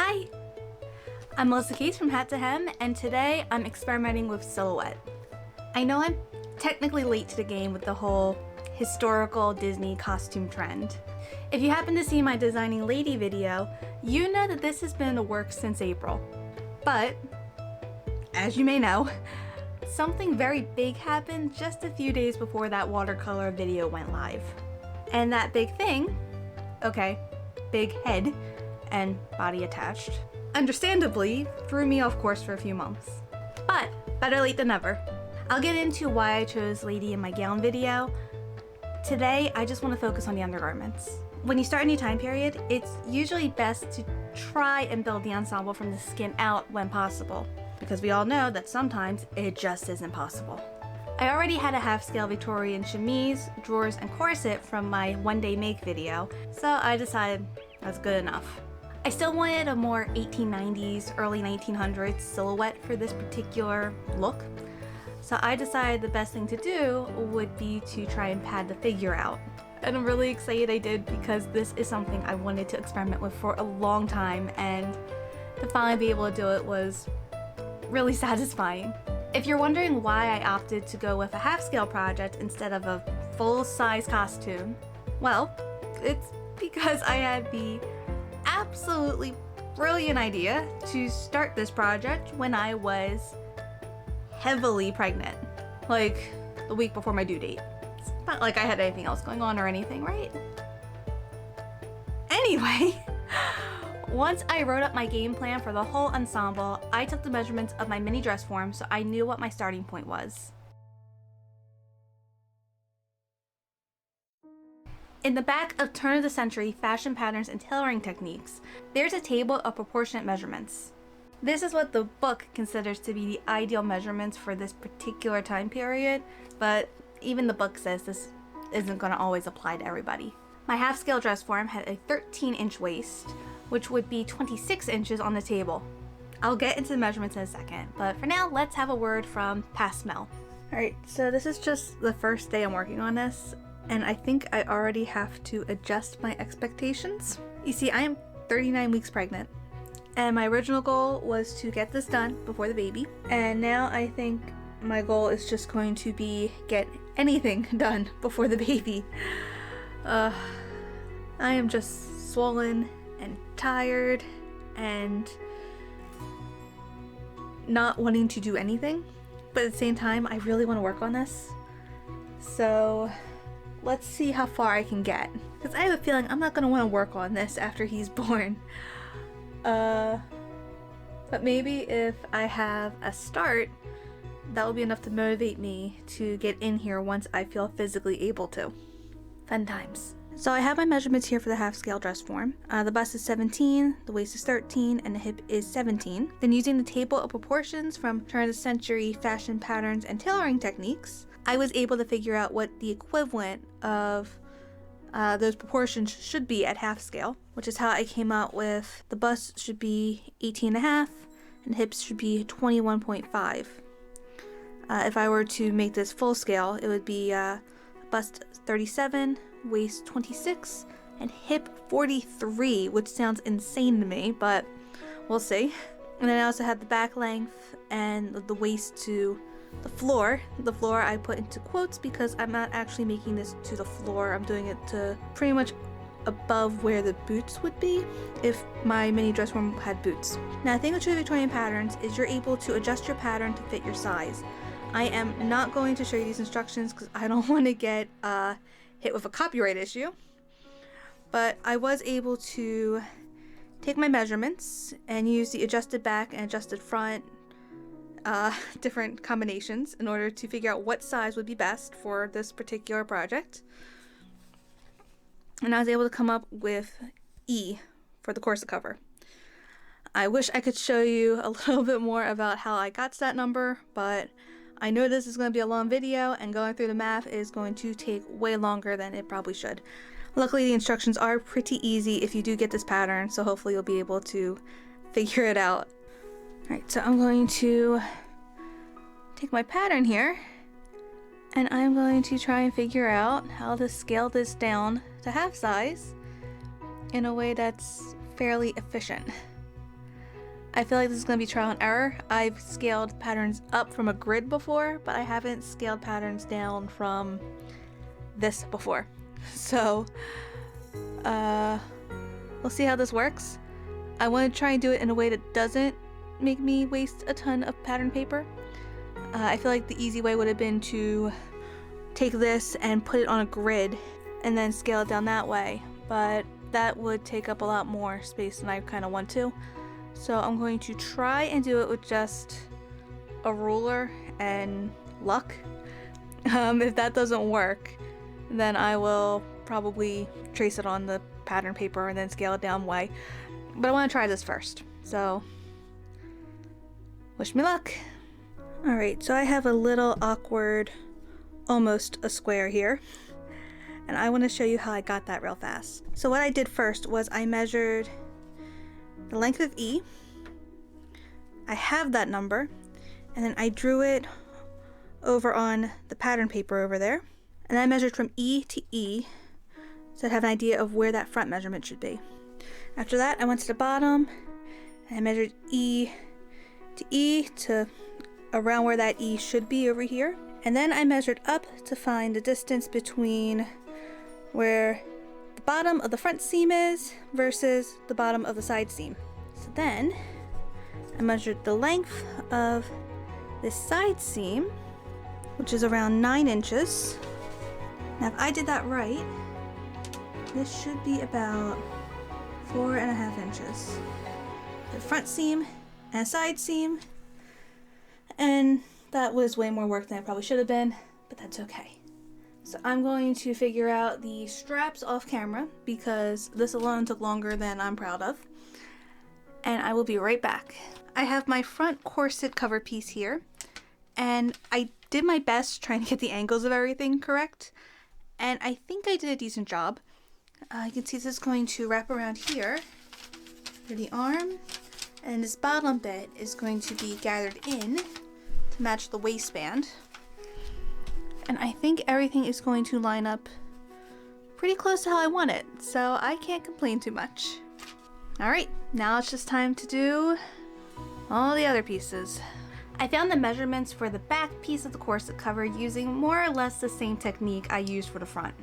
Hi! I'm Melissa Case from Hat to Hem, and today I'm experimenting with silhouette. I know I'm technically late to the game with the whole historical Disney costume trend. If you happen to see my Designing Lady video, you know that this has been in the works since April. But, as you may know, something very big happened just a few days before that watercolor video went live. And that big thing, okay, big head and body attached, understandably threw me off course for a few months. But better late than never. I'll get into why I chose Lady in my gown video. Today, I just want to focus on the undergarments. When you start a new time period, it's usually best to try and build the ensemble from the skin out when possible, because we all know that sometimes it just isn't possible. I already had a half-scale Victorian chemise, drawers, and corset from my one-day make video, so I decided that's good enough. I still wanted a more 1890s, early 1900s silhouette for this particular look, so I decided the best thing to do would be to try and pad the figure out. And I'm really excited I did, because this is something I wanted to experiment with for a long time, and to finally be able to do it was really satisfying. If you're wondering why I opted to go with a half-scale project instead of a full-size costume, well, it's because I had the absolutely brilliant idea to start this project when I was heavily pregnant, like the week before my due date. It's not like I had anything else going on or anything, right? Anyway, once I wrote up my game plan for the whole ensemble, I took the measurements of my mini dress form so I knew what my starting point was. In the back of turn-of-the-century fashion patterns and tailoring techniques, there's a table of proportionate measurements. This is what the book considers to be the ideal measurements for this particular time period, but even the book says this isn't going to always apply to everybody. My half-scale dress form had a 13-inch waist, which would be 26 inches on the table. I'll get into the measurements in a second, but for now, let's have a word from Past Mel. Alright, so this is just the first day I'm working on this, and I think I already have to adjust my expectations. You see, I am 39 weeks pregnant, and my original goal was to get this done before the baby, and now I think my goal is just going to be get anything done before the baby. I am just swollen and tired and not wanting to do anything, but at the same time I really want to work on this, so let's see how far I can get, because I have a feeling I'm not going to want to work on this after he's born. But maybe if I have a start, that will be enough to motivate me to get in here once I feel physically able to. Fun times. So I have my measurements here for the half-scale dress form. The bust is 17, the waist is 13, and the hip is 17. Then using the table of proportions from turn-of-the-century fashion patterns and tailoring techniques, I was able to figure out what the equivalent of those proportions should be at half scale, which is how I came out with the bust should be 18.5 and hips should be 21.5. If I were to make this full scale, it would be bust 37, waist 26, and hip 43, which sounds insane to me, but we'll see. And then I also had the back length and the waist to the floor. The floor I put into quotes because I'm not actually making this to the floor. I'm doing it to pretty much above where the boots would be if my mini dress form had boots. Now, the thing with true Victorian patterns is you're able to adjust your pattern to fit your size. I am not going to show you these instructions because I don't want to get hit with a copyright issue, but I was able to take my measurements and use the adjusted back and adjusted front different combinations in order to figure out what size would be best for this particular project. And I was able to come up with E for the corset cover. I wish I could show you a little bit more about how I got to that number, but I know this is going to be a long video and going through the math is going to take way longer than it probably should. Luckily, the instructions are pretty easy if you do get this pattern, so hopefully you'll be able to figure it out. Alright, so I'm going to take my pattern here and I'm going to try and figure out how to scale this down to half size in a way that's fairly efficient. I feel like this is going to be trial and error. I've scaled patterns up from a grid before, but I haven't scaled patterns down from this before. So, we'll see how this works. I want to try and do it in a way that doesn't make me waste a ton of pattern paper. I feel like the easy way would have been to take this and put it on a grid and then scale it down that way, but that would take up a lot more space than I kind of want to. So I'm going to try and do it with just a ruler and luck. If that doesn't work, then I will probably trace it on the pattern paper and then scale it down way. But I want to try this first, so wish me luck. Alright, so I have a little awkward, almost a square here, and I want to show you how I got that real fast. So what I did first was I measured the length of E. I have that number, and then I drew it over on the pattern paper over there, and I measured from E to E so I'd have an idea of where that front measurement should be. After that, I went to the bottom and I measured E to E to around where that E should be over here, and then I measured up to find the distance between where the bottom of the front seam is versus the bottom of the side seam. So then I measured the length of this side seam, which is around 9 inches. Now if I did that right, this should be about 4.5 inches. The front seam and side seam, and that was way more work than it probably should have been, but that's okay. So I'm going to figure out the straps off camera because this alone took longer than I'm proud of, and I will be right back. I have my front corset cover piece here, and I did my best trying to get the angles of everything correct, and I think I did a decent job. You can see this is going to wrap around here for the arm, and this bottom bit is going to be gathered in to match the waistband. And I think everything is going to line up pretty close to how I want it, so I can't complain too much. Alright, now it's just time to do all the other pieces. I found the measurements for the back piece of the corset cover using more or less the same technique I used for the front.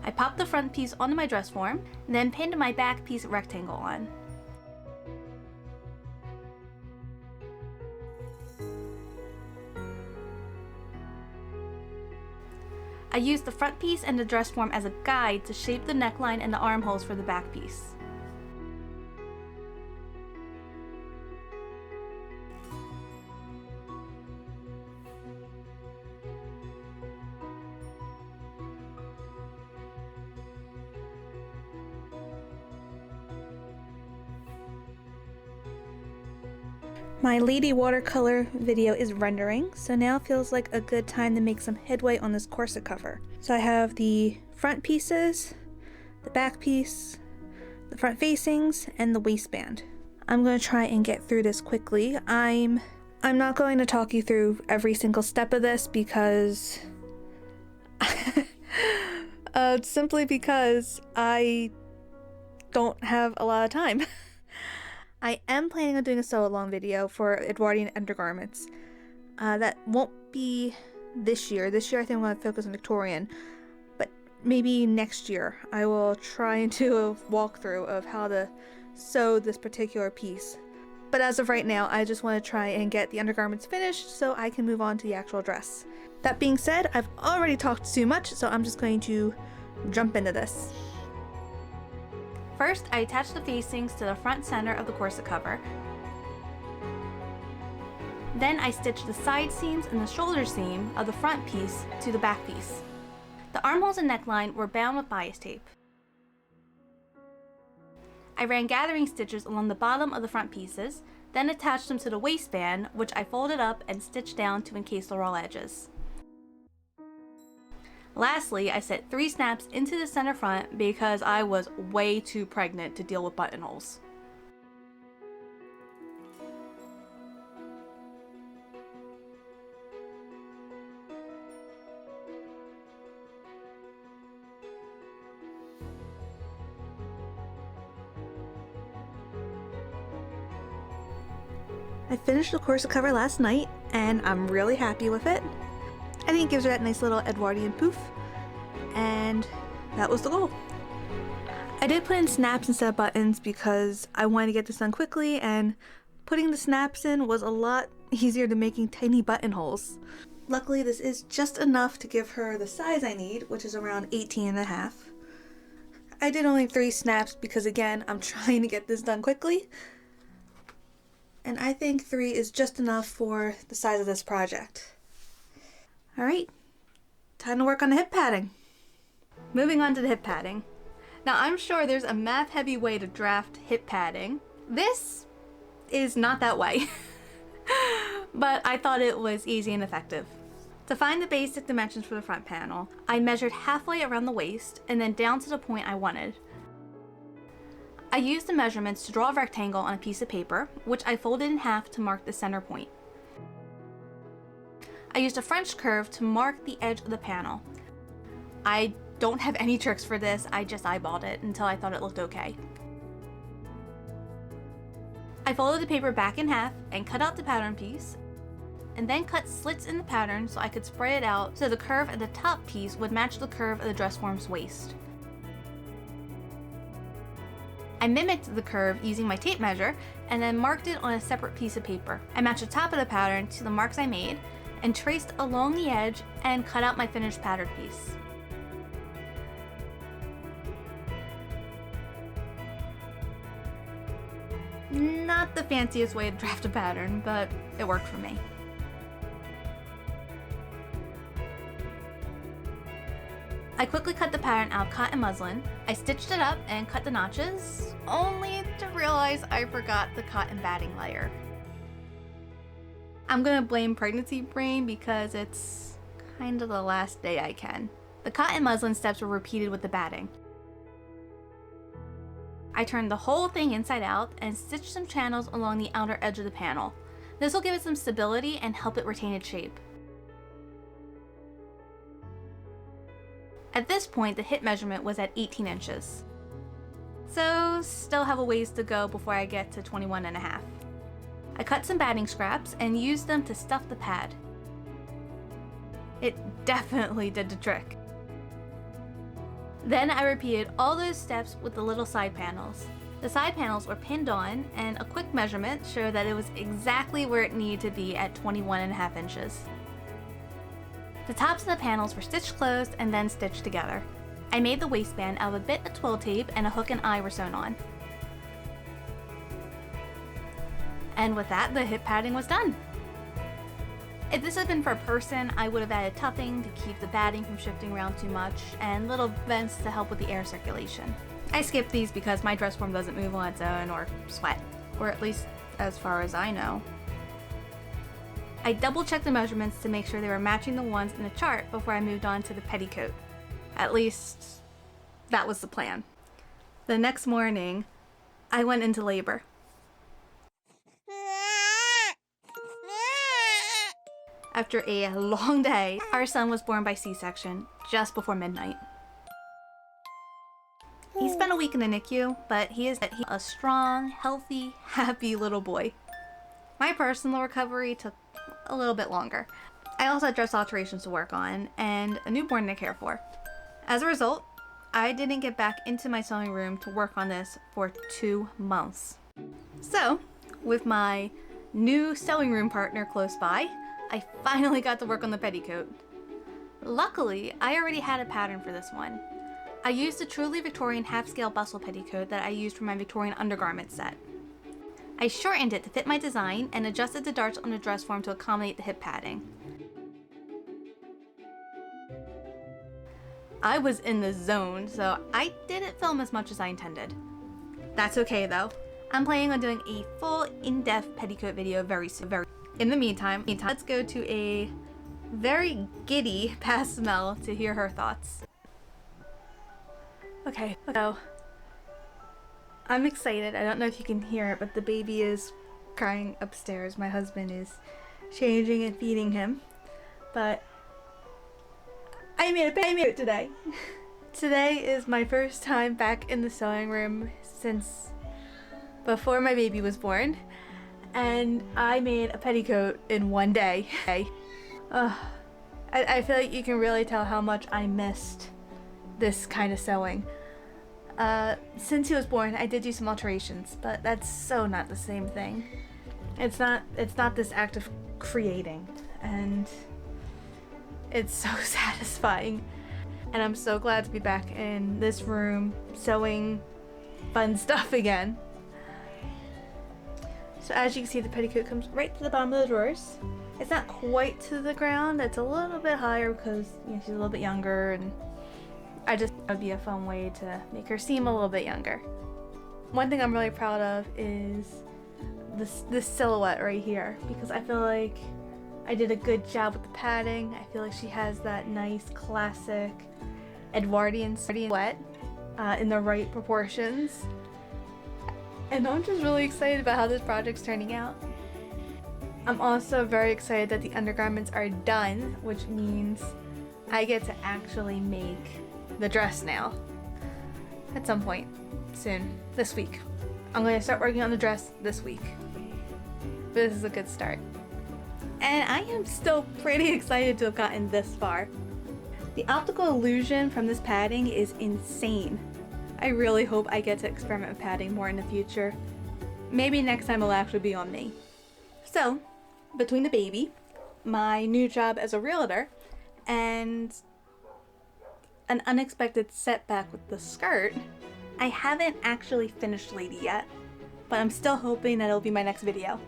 I popped the front piece onto my dress form, and then pinned my back piece rectangle on. I used the front piece and the dress form as a guide to shape the neckline and the armholes for the back piece. My lady watercolor video is rendering, so now feels like a good time to make some headway on this corset cover. So I have the front pieces, the back piece, the front facings, and the waistband. I'm going to try and get through this quickly. I'm not going to talk you through every single step of this because simply because I don't have a lot of time. I am planning on doing a sew-along video for Edwardian Undergarments. That won't be this year. This year I think I'm going to focus on Victorian, but maybe next year I will try and do a walkthrough of how to sew this particular piece. But as of right now, I just want to try and get the undergarments finished so I can move on to the actual dress. That being said, I've already talked too much, so I'm just going to jump into this. First, I attached the facings to the front center of the corset cover. Then I stitched the side seams and the shoulder seam of the front piece to the back piece. The armholes and neckline were bound with bias tape. I ran gathering stitches along the bottom of the front pieces, then attached them to the waistband, which I folded up and stitched down to encase the raw edges. Lastly, I set 3 snaps into the center front because I was way too pregnant to deal with buttonholes. I finished the corset cover last night and I'm really happy with it. I think it gives her that nice little Edwardian poof, and that was the goal. I did put in snaps instead of buttons because I wanted to get this done quickly, and putting the snaps in was a lot easier than making tiny buttonholes. Luckily, this is just enough to give her the size I need, which is around 18.5. I did only 3 snaps because, again, I'm trying to get this done quickly. And I think 3 is just enough for the size of this project. Alright, time to work on the hip padding. Moving on to the hip padding. Now, I'm sure there's a math-heavy way to draft hip padding. This is not that way, but I thought it was easy and effective. To find the basic dimensions for the front panel, I measured halfway around the waist and then down to the point I wanted. I used the measurements to draw a rectangle on a piece of paper, which I folded in half to mark the center point. I used a French curve to mark the edge of the panel. I don't have any tricks for this, I just eyeballed it until I thought it looked okay. I folded the paper back in half and cut out the pattern piece, and then cut slits in the pattern so I could spread it out so the curve at the top piece would match the curve of the dress form's waist. I mimicked the curve using my tape measure and then marked it on a separate piece of paper. I matched the top of the pattern to the marks I made and traced along the edge and cut out my finished pattern piece. Not the fanciest way to draft a pattern, but it worked for me. I quickly cut the pattern out of cotton muslin. I stitched it up and cut the notches, only to realize I forgot the cotton batting layer. I'm gonna blame pregnancy brain because it's kind of the last day I can. The cotton muslin steps were repeated with the batting. I turned the whole thing inside out and stitched some channels along the outer edge of the panel. This will give it some stability and help it retain its shape. At this point, the hip measurement was at 18 inches. So, still have a ways to go before I get to 21.5. I cut some batting scraps and used them to stuff the pad. It definitely did the trick. Then I repeated all those steps with the little side panels. The side panels were pinned on, and a quick measurement showed that it was exactly where it needed to be at 21.5 inches. The tops of the panels were stitched closed and then stitched together. I made the waistband out of a bit of twill tape and a hook and eye were sewn on. And with that, the hip padding was done. If this had been for a person, I would have added tuffing to keep the batting from shifting around too much and little vents to help with the air circulation. I skipped these because my dress form doesn't move on its own or sweat, or at least as far as I know. I double-checked the measurements to make sure they were matching the ones in the chart before I moved on to the petticoat. At least, that was the plan. The next morning, I went into labor. After a long day, our son was born by C-section just before midnight. He spent a week in the NICU, but he is a strong, healthy, happy little boy. My personal recovery took a little bit longer. I also had dress alterations to work on and a newborn to care for. As a result, I didn't get back into my sewing room to work on this for 2 months. So, with my new sewing room partner close by, I finally got to work on the petticoat. Luckily, I already had a pattern for this one. I used a truly Victorian half-scale bustle petticoat that I used for my Victorian Undergarments set. I shortened it to fit my design and adjusted the darts on the dress form to accommodate the hip padding. I was in the zone, so I didn't film as much as I intended. That's okay though. I'm planning on doing a full in-depth petticoat video very soon. In the meantime, let's go to a very giddy past Mel to hear her thoughts. Okay, so I'm excited. I don't know if you can hear it, but the baby is crying upstairs. My husband is changing and feeding him. But I made it today. Today is my first time back in the sewing room since before my baby was born. and I made a petticoat in one day. I feel like you can really tell how much I missed this kind of sewing. Since he was born, I did do some alterations, but that's so not the same thing. It's not this act of creating, and it's so satisfying. And I'm so glad to be back in this room sewing fun stuff again. So as you can see, the petticoat comes right to the bottom of the drawers. It's not quite to the ground, it's a little bit higher because, you know, she's a little bit younger, and I just thought it would be a fun way to make her seem a little bit younger. One thing I'm really proud of is this silhouette right here, because I feel like I did a good job with the padding. I feel like she has that nice classic Edwardian silhouette in the right proportions. And I'm just really excited about how this project's turning out. I'm also very excited that the undergarments are done, which means I get to actually make the dress now. At some point soon, this week. I'm going to start working on the dress this week. But this is a good start. And I am still pretty excited to have gotten this far. The optical illusion from this padding is insane. I really hope I get to experiment with padding more in the future. Maybe next time it'll actually be on me. So, between the baby, my new job as a realtor, and an unexpected setback with the skirt, I haven't actually finished Lady yet, but I'm still hoping that it'll be my next video.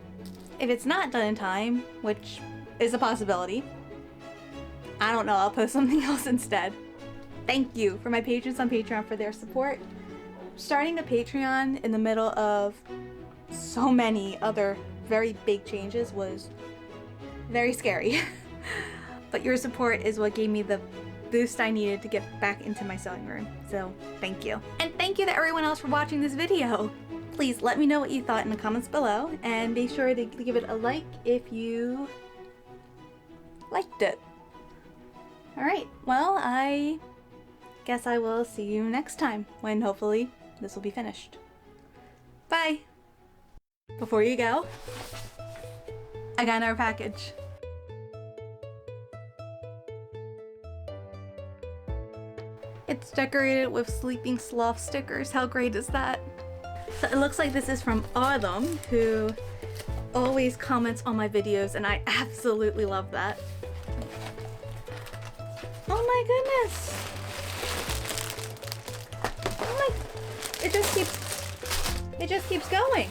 If it's not done in time, which is a possibility, I don't know, I'll post something else instead. Thank you for my patrons on Patreon for their support. Starting a Patreon in the middle of so many other very big changes was very scary. But your support is what gave me the boost I needed to get back into my sewing room. So thank you. And thank you to everyone else for watching this video. Please let me know what you thought in the comments below, and be sure to give it a like if you liked it. Alright, well, I guess I will see you next time, when hopefully this will be finished. Bye! Before you go, I got another package. It's decorated with sleeping sloth stickers. How great is that? So it looks like this is from Autumn, who always comments on my videos, and I absolutely love that. Oh my goodness! Oh my, it just keeps going.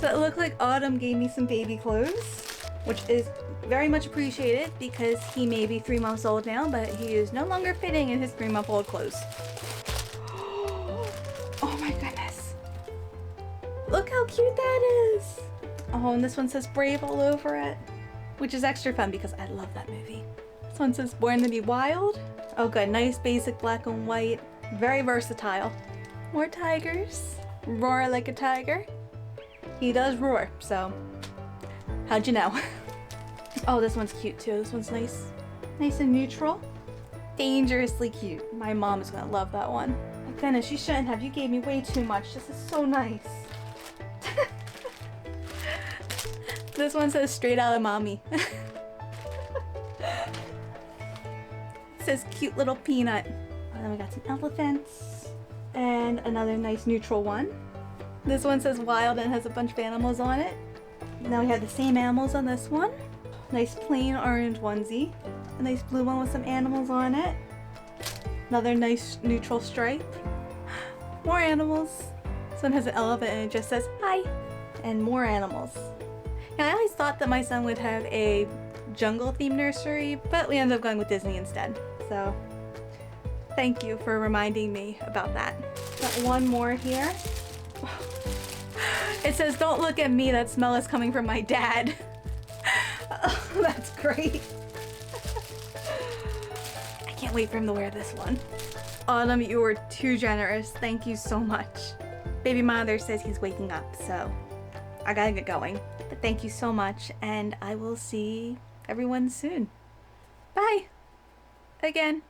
So it looked like Autumn gave me some baby clothes, which is very much appreciated because he may be 3 months old now, but he is no longer fitting in his 3-month-old clothes. Oh my goodness. Look how cute that is. Oh, and this one says Brave all over it, which is extra fun because I love that movie. This one says Born to be Wild. Oh good, nice basic black and white. Very versatile. More tigers. Roar like a tiger. He does roar, so how'd you know? Oh, this one's cute too. This one's nice. Nice and neutral. Dangerously cute. My mom is gonna love that one. My goodness, you shouldn't have. You gave me way too much. This is so nice. This one says Straight Out of Mommy. It says Cute Little Peanut. And then we got some elephants. And another nice neutral one. This one says Wild and has a bunch of animals on it. Now we have the same animals on this one. Nice plain orange onesie. A nice blue one with some animals on it. Another nice neutral stripe. More animals. This one has an elephant and it just says hi. And more animals. And I always thought that my son would have a jungle themed nursery, but we ended up going with Disney instead. So thank you for reminding me about that. Got one more here. It says, don't look at me, that smell is coming from my dad. Oh, that's great. I can't wait for him to wear this one. Autumn, you were too generous. Thank you so much. Baby mother says he's waking up, so I gotta get going. But thank you so much, and I will see everyone soon. Bye! Again.